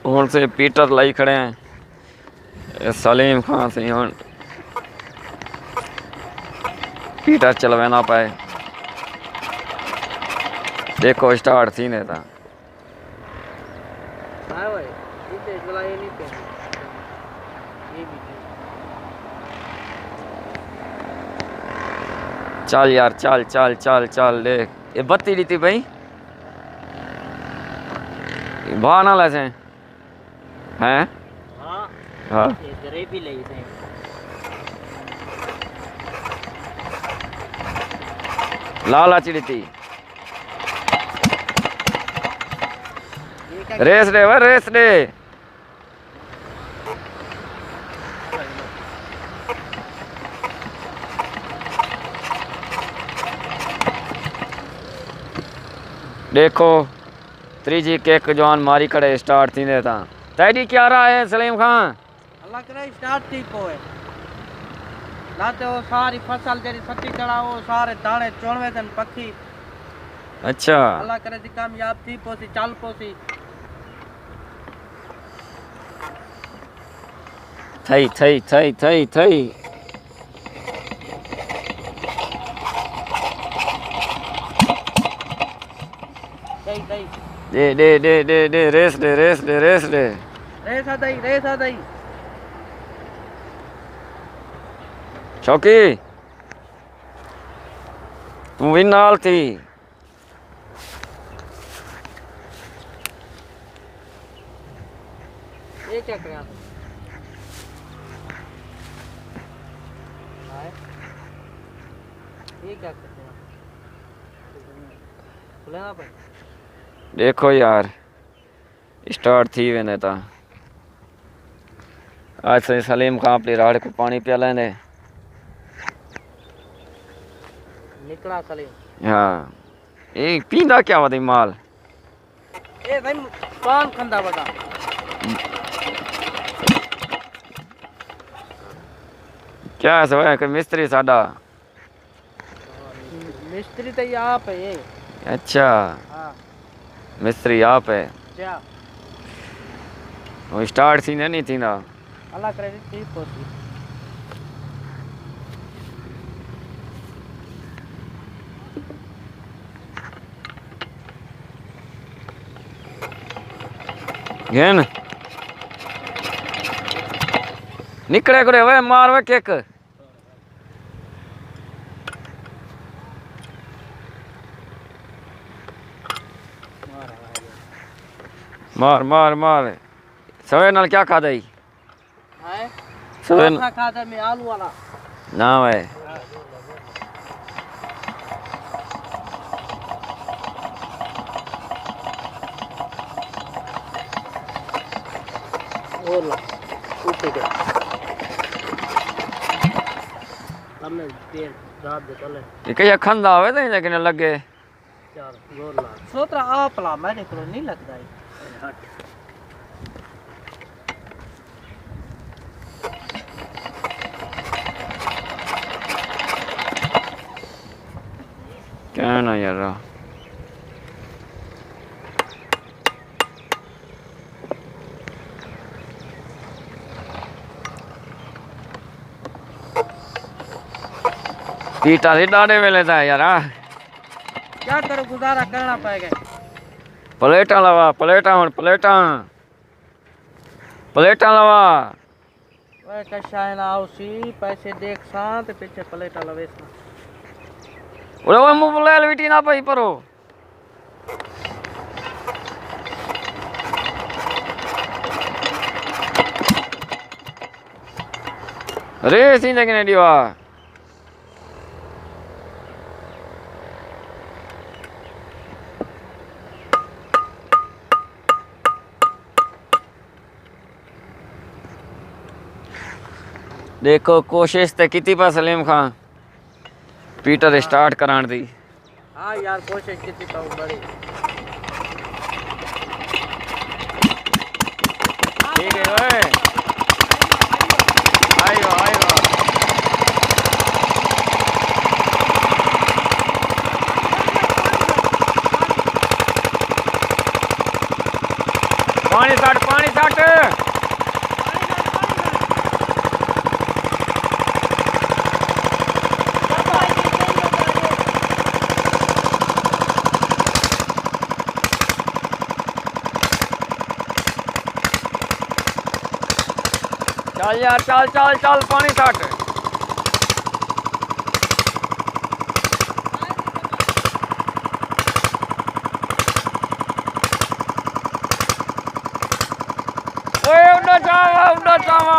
हुण से पीटर लाई खड़े हैं सलीम खान से हुण पीटर चलवाना पाए। देखो स्टार्ट थी ने था चल यार चल चल चल चल देख ये बत्ती दी थी भाई बाहर ना ले हैं हाँ लाला चिड़ी थी रेस दे वह रेस दे देखो त्रीजी केक जवान मारी खड़े स्टार्ट थी देता तेरी क्या रहा है सलीम खान अल्लाह करे स्टार्ट ठीक होए लाते वो सारी फसल जेरी सच्ची चढ़ा वो सारे दाने चोणवे तन पक्षी अच्छा अल्लाह करे जी कामयाब थी पोसी चल पोसी थई थई थई थई थई दे रेस दे रेस दे रेस दे रेस आ दई चौकी तू भी नाल थी ये क्या कर ये क्या करते हैं खुलेगा पर देखो यार स्टार्ट थी वे नेता आज से सलीम खां अपनी राड़ को पानी पिया लेने निकला सलीम हाँ ये पींदा क्या वधी माल ए भाई पान खंदा बता क्या है कि मिस्त्री साडा मिस्त्री तो आप है ये अच्छा हाँ मिस्त्री आप है क्या वो स्टार्ट थी नहीं थी ना अल्लाह करे ठीक होती घेन निकले करे वे मार वे केक मार मार मार सवे नाल क्या खा दई है सवे खाता में आलू वाला ना वे और ला ऊपर के हमने पेड़ रात दे चले ये कहीं खंदा होवे तो लेकिन लगे चार जोर ला सोतरा आप ला मैंने को नहीं लगता है क्या ना यार पीटा से डाडे में लेता है यार क्या करो गुजारा करना पड़ेगा प्लेटा लवा प्लेटा प्लेटा प्लेटा लवा वे कशायन आवसी पैसे देख साथ पीछे प्लेटा लवे सा ओरे वो मुंह ले बेटी ना भाई परो अरे सी लेकिन दीवा देखो कोशिश तो की पर सलीम खान पीटर स्टार्ट कराण दी हाँ यार कोशिश की तो बड़ी ठीक है ओए आयो आयो पानी सट चल यार चल पानी सट उड़ा चावा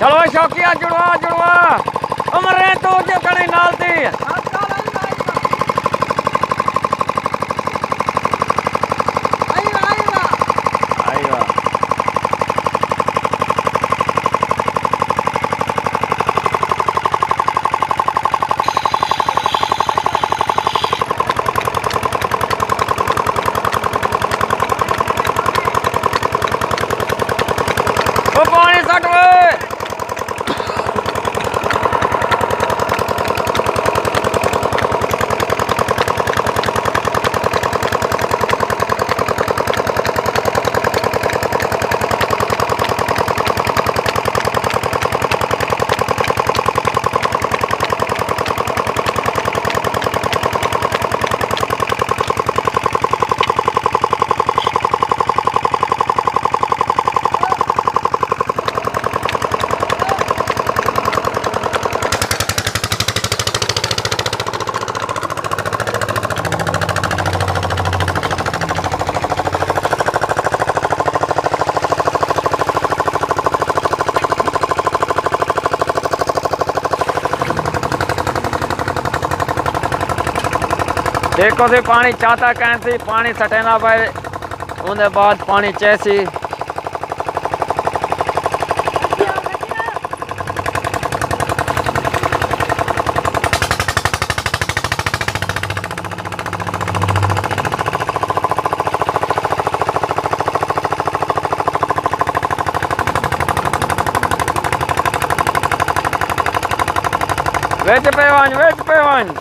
चलो शौकिया जुड़वा उमर रहे तो जो कड़ी नाल थी वो पानी सट देखो सी पानी चाहता कहन सी पानी सटे ना पाए उनके बाद पानी चैसी वेच पे वन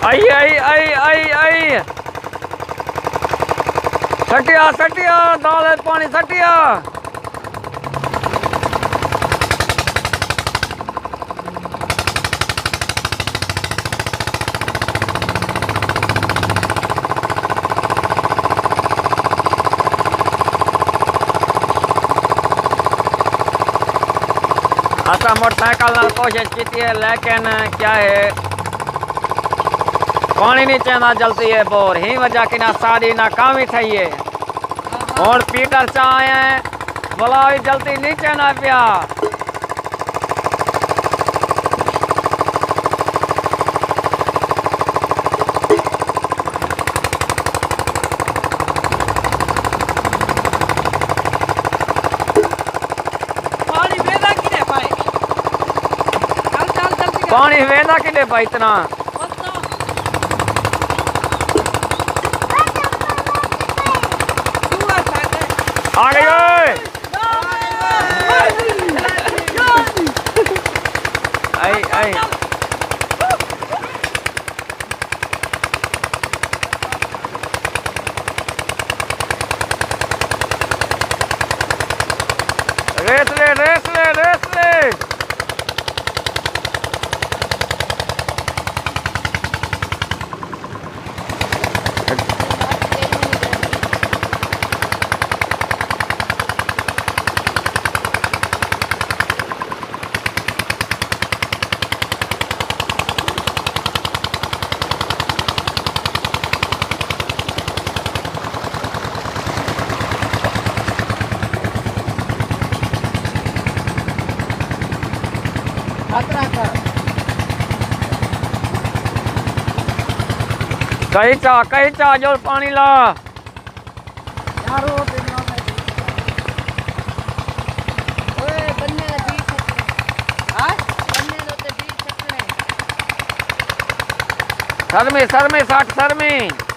आई सटिया दाल पानी सटिया असा मोटरसाइकिल नाल कोशिश की है लेकिन क्या है पानी नहीं चाहना जलती है बोर ही वजह की ना सारी नाकामी थी है और पीटर चाहे हैं बोला जल्दी नहीं चाहना पिया पानी वेंदा किने भाई इतना आ गई आई कही चा जो पानी ला यार वो दिन में ओए बन्ने दा बीज छकने हां बन्ने दे उत्ते बीज छकने सर में 60 सर में